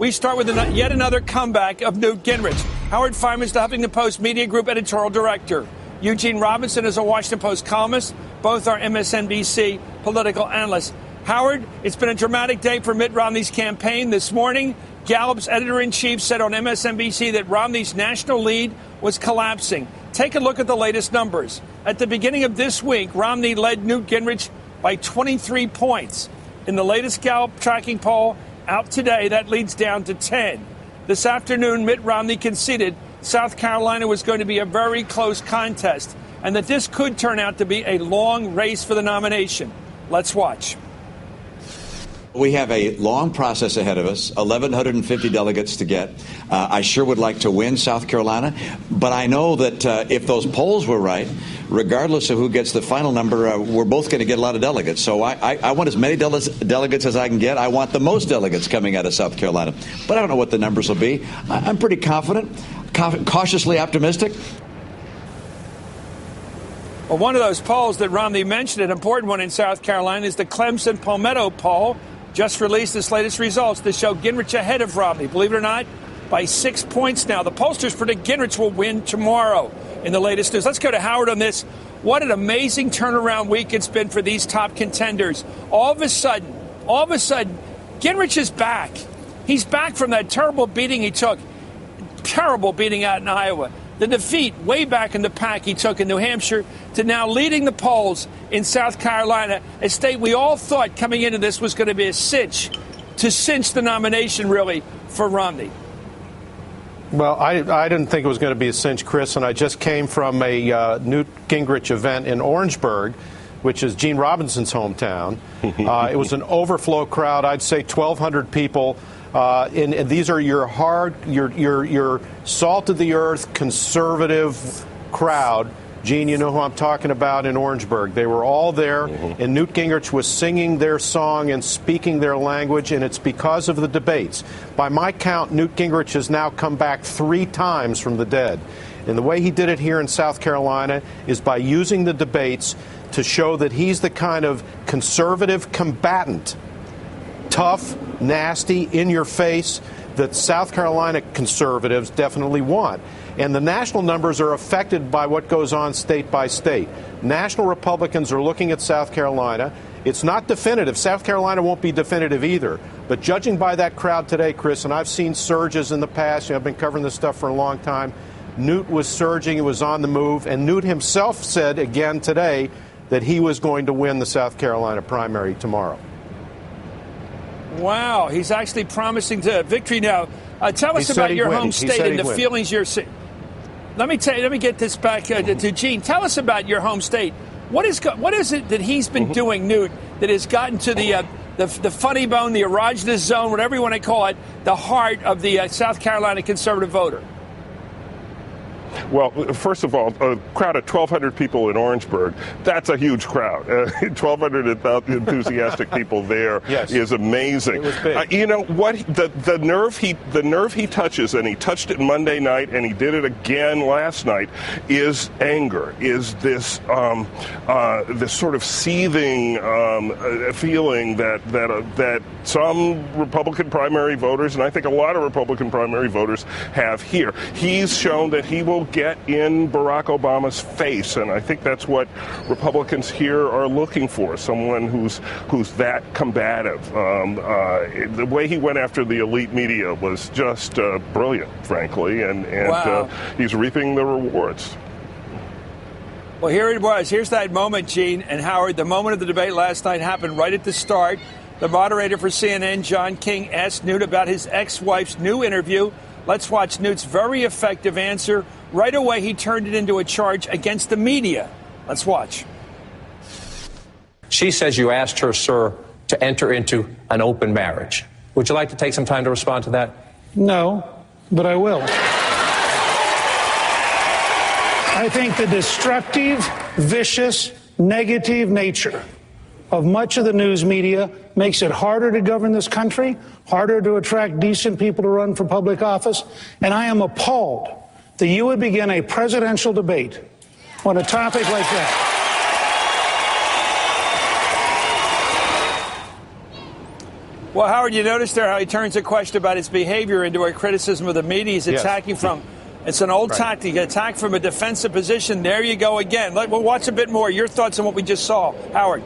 We start with yet another comeback of Newt Gingrich. Howard Fineman is the Huffington Post Media Group editorial director. Eugene Robinson is a Washington Post columnist. Both are MSNBC political analysts. Howard, it's been a dramatic day for Mitt Romney's campaign. This morning, Gallup's editor-in-chief said on MSNBC that Romney's national lead was collapsing. Take a look at the latest numbers. At the beginning of this week, Romney led Newt Gingrich by 23 points. In the latest Gallup tracking poll out today, that leads down to 10. This afternoon, Mitt Romney conceded South Carolina was going to be a very close contest and that this could turn out to be a long race for the nomination. Let's watch. We have a long process ahead of us, 1,150 delegates to get. I sure would like to win South Carolina, but I know that if those polls were right, regardless of who gets the final number, we're both going to get a lot of delegates. So I want as many delegates as I can get. I want the most delegates coming out of South Carolina. But I don't know what the numbers will be. I'm pretty confident, cautiously optimistic. Well, one of those polls that Romney mentioned, an important one in South Carolina, is the Clemson-Palmetto poll. Just released its latest results that show Gingrich ahead of Romney, believe it or not, by 6 points now. The pollsters predict Gingrich will win tomorrow in the latest news. Let's go to Howard on this. What an amazing turnaround week it's been for these top contenders. All of a sudden, Gingrich is back. He's back from that terrible beating he took. Terrible beating out in Iowa. The defeat way back in the pack he took in New Hampshire to now leading the polls in South Carolina, a state we all thought coming into this was going to be a cinch, to cinch the nomination, really, for Romney. Well, I didn't think it was going to be a cinch, Chris, and I just came from a Newt Gingrich event in Orangeburg, which is Gene Robinson's hometown. It was an overflow crowd, I'd say 1,200 people. And these are your salt of the earth, conservative crowd. Gene, you know who I'm talking about in Orangeburg. They were all there, and Newt Gingrich was singing their song and speaking their language, and it's because of the debates. By my count, Newt Gingrich has now come back 3 times from the dead. And the way he did it here in South Carolina is by using the debates to show that he's the kind of conservative combatant, tough, nasty, in your face, that South Carolina conservatives definitely want. And the national numbers are affected by what goes on state by state. National Republicans are looking at South Carolina. It's not definitive. South Carolina won't be definitive either. But judging by that crowd today, Chris, and I've seen surges in the past, I've been covering this stuff for a long time, Newt was surging, he was on the move, and Newt himself said again today that he was going to win the South Carolina primary tomorrow. Wow, he's actually promising to victory now. Tell us about your home state and the feelings you're seeing. Let me get this back to Gene. Tell us about your home state. What is it that he's been doing, Newt, that has gotten to the funny bone, the erogenous zone, whatever you want to call it, the heart of the South Carolina conservative voter? Well, first of all, a crowd of 1,200 people in Orangeburg, that's a huge crowd. 1,200 enthusiastic people there is amazing. It was big. You know what? The nerve he touches, and he touched it Monday night, and he did it again last night, is anger, is this sort of seething feeling that some Republican primary voters, and I think a lot of Republican primary voters have here. He's shown that he will get in Barack Obama's face, and I think that's what Republicans here are looking for, someone who's that combative. The way he went after the elite media was just brilliant, frankly, and wow. He's reaping the rewards. Well, here it was. Here's that moment, Gene and Howard. The moment of the debate last night happened right at the start. The moderator for CNN, John King, asked Newt about his ex-wife's new interview. Let's watch Newt's very effective answer. Right away, he turned it into a charge against the media. Let's watch. She says you asked her, sir, to enter into an open marriage. Would you like to take some time to respond to that? No, but I will. I think the destructive, vicious, negative nature of much of the news media makes it harder to govern this country, harder to attract decent people to run for public office, and I am appalled that you would begin a presidential debate on a topic like that. Well, Howard, you noticed there how he turns a question about his behavior into a criticism of the media. He's attacking from, it's an old tactic, attack from a defensive position. There you go again. We'll watch a bit more. Your thoughts on what we just saw, Howard?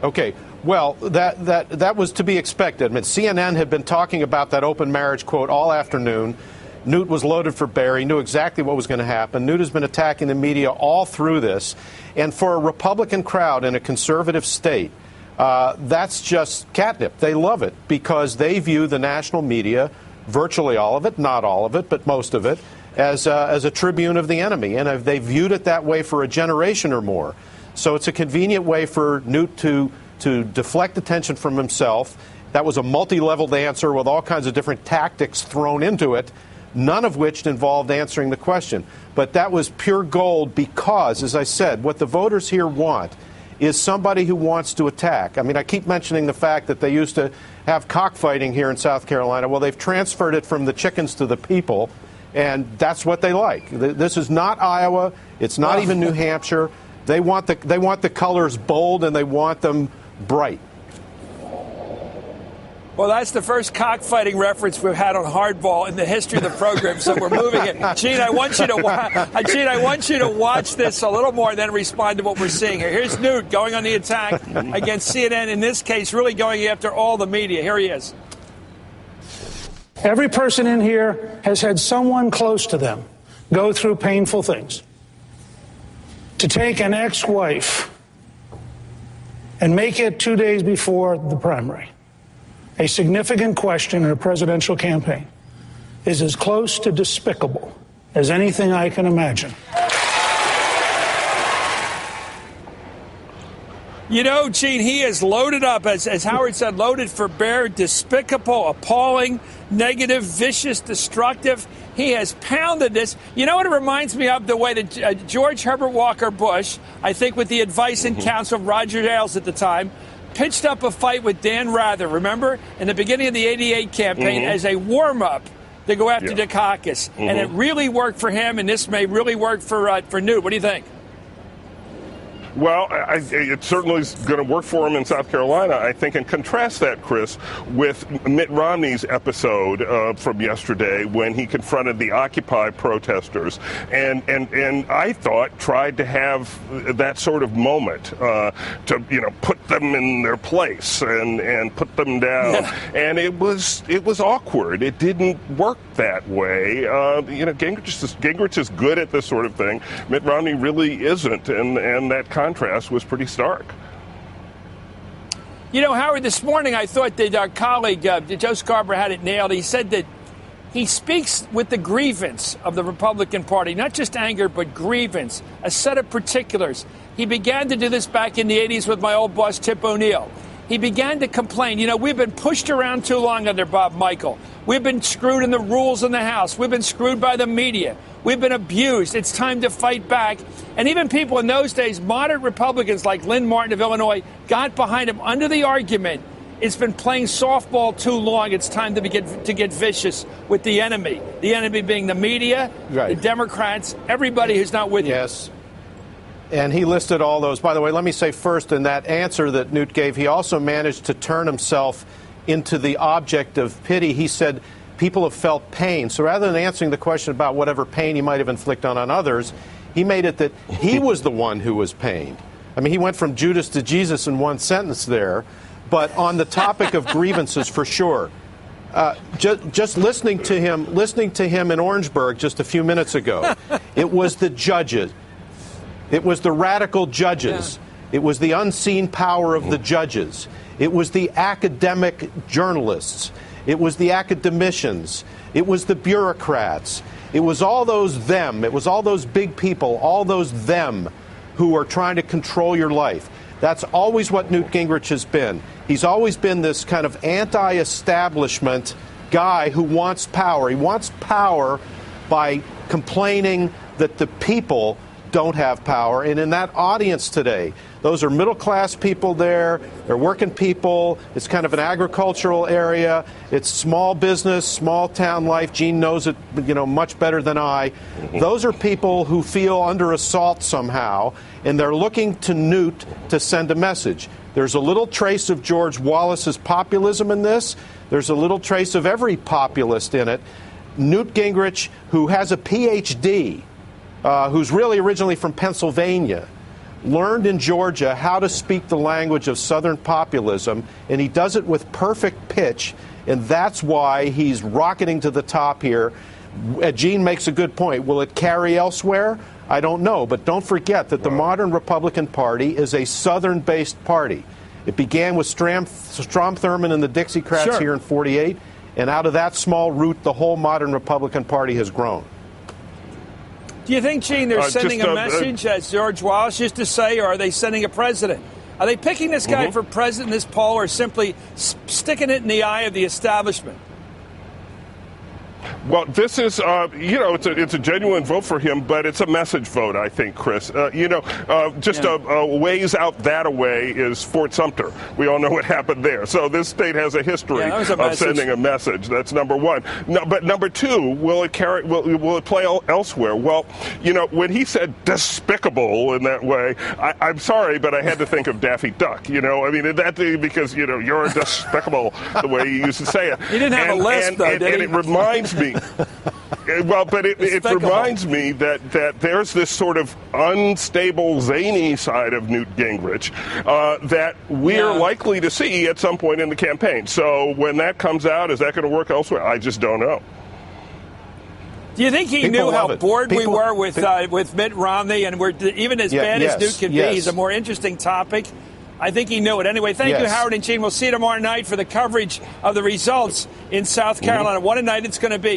Okay. Well, that was to be expected. I mean, CNN had been talking about that open marriage quote all afternoon. Newt was loaded for bear. He knew exactly what was going to happen. Newt has been attacking the media all through this. And for a Republican crowd in a conservative state, that's just catnip. They love it because they view the national media, virtually all of it, not all of it, but most of it, as a tribune of the enemy. And they viewed it that way for a generation or more. So it's a convenient way for Newt to deflect attention from himself. That was a multi-leveled answer with all kinds of different tactics thrown into it, none of which involved answering the question. But that was pure gold because, as I said, what the voters here want is somebody who wants to attack. I mean, I keep mentioning the fact that they used to have cockfighting here in South Carolina. Well, they've transferred it from the chickens to the people, and that's what they like. This is not Iowa. It's not even New Hampshire. They want the colors bold, and they want them bright. Well, that's the first cockfighting reference we've had on Hardball in the history of the program, so we're moving it. Gene, I want you to watch this a little more and then respond to what we're seeing here. Here's Newt going on the attack against CNN, in this case, really going after all the media. Here he is. Every person in here has had someone close to them go through painful things. To take an ex-wife and make it 2 days before the primary a significant question in a presidential campaign is as close to despicable as anything I can imagine. You know, Gene, he is loaded up, as Howard said, loaded for bear, despicable, appalling, negative, vicious, destructive. He has pounded this. You know what it reminds me of? The way that George Herbert Walker Bush, I think with the advice and counsel of Roger Ailes at the time, pitched up a fight with Dan Rather, remember, in the beginning of the 88 campaign as a warm-up to go after Dukakis. And it really worked for him, and this may really work for Newt. What do you think? Well, it certainly is going to work for him in South Carolina, I think, and contrast that, Chris, with Mitt Romney's episode from yesterday when he confronted the Occupy protesters and I thought tried to have that sort of moment to, put them in their place and put them down. Yeah. And it was awkward. It didn't work that way. Gingrich is good at this sort of thing. Mitt Romney really isn't, and that contrast was pretty stark. You know, Howard, this morning I thought that our colleague Joe Scarborough had it nailed. He said that he speaks with the grievance of the Republican Party, not just anger, but grievance, a set of particulars. He began to do this back in the 80s with my old boss, Tip O'Neill. He began to complain. We've been pushed around too long under Bob Michael. We've been screwed in the rules in the House. We've been screwed by the media. We've been abused. It's time to fight back. And even people in those days, moderate Republicans like Lynn Martin of Illinois, got behind him under the argument, it's been playing softball too long. It's time to get vicious with the enemy. The enemy being the media, the Democrats, everybody who's not with you. Yes. And he listed all those. By the way, let me say first, in that answer that Newt gave, he also managed to turn himself into the object of pity. He said people have felt pain. So rather than answering the question about whatever pain he might have inflicted on others, he made it that he was the one who was pained. I mean, he went from Judas to Jesus in one sentence there. But on the topic of grievances, for sure, just listening to him in Orangeburg just a few minutes ago, it was the judges. It was the radical judges. Yeah. It was the unseen power of the judges. It was the academic journalists. It was the academicians. It was the bureaucrats. It was all those them. It was all those big people, all those them who are trying to control your life. That's always what Newt Gingrich has been. He's always been this kind of anti-establishment guy who wants power. He wants power by complaining that the people don't have power. And in that audience today, those are middle-class people there. They're working people. It's kind of an agricultural area. It's small business, small-town life. Gene knows it, much better than I. Those are people who feel under assault somehow, and they're looking to Newt to send a message. There's a little trace of George Wallace's populism in this. There's a little trace of every populist in it. Newt Gingrich, who has a Ph.D., who's really originally from Pennsylvania, learned in Georgia how to speak the language of Southern populism, and he does it with perfect pitch, and that's why he's rocketing to the top here. Gene makes a good point. Will it carry elsewhere? I don't know, but don't forget that the modern Republican Party is a Southern-based party. It began with Strom Thurmond and the Dixiecrats here in '48, and out of that small root, the whole modern Republican Party has grown. Do you think, Gene, they're sending a message, as George Wallace used to say, or are they sending a president? Are they picking this guy for president in this poll, or simply sticking it in the eye of the establishment? Well, this is, it's a genuine vote for him, but it's a message vote, I think, Chris. A ways out that a way is Fort Sumter. We all know what happened there. So this state has a history of sending a message. That's number one. No, but number two, will it play elsewhere? Well, when he said despicable in that way, I'm sorry, but I had to think of Daffy Duck. Because you're despicable the way he used to say it. He didn't have a list, though, did he? And it reminds me. Well, but it reminds me that there's this sort of unstable, zany side of Newt Gingrich that we're likely to see at some point in the campaign. So when that comes out, is that going to work elsewhere? I just don't know. Do you think he knew how bored we were with Mitt Romney, and we're even as bad as Newt can be? He's a more interesting topic. I think he knew it. Anyway, thank you, Howard and Gene. We'll see you tomorrow night for the coverage of the results in South Carolina. What a night it's going to be.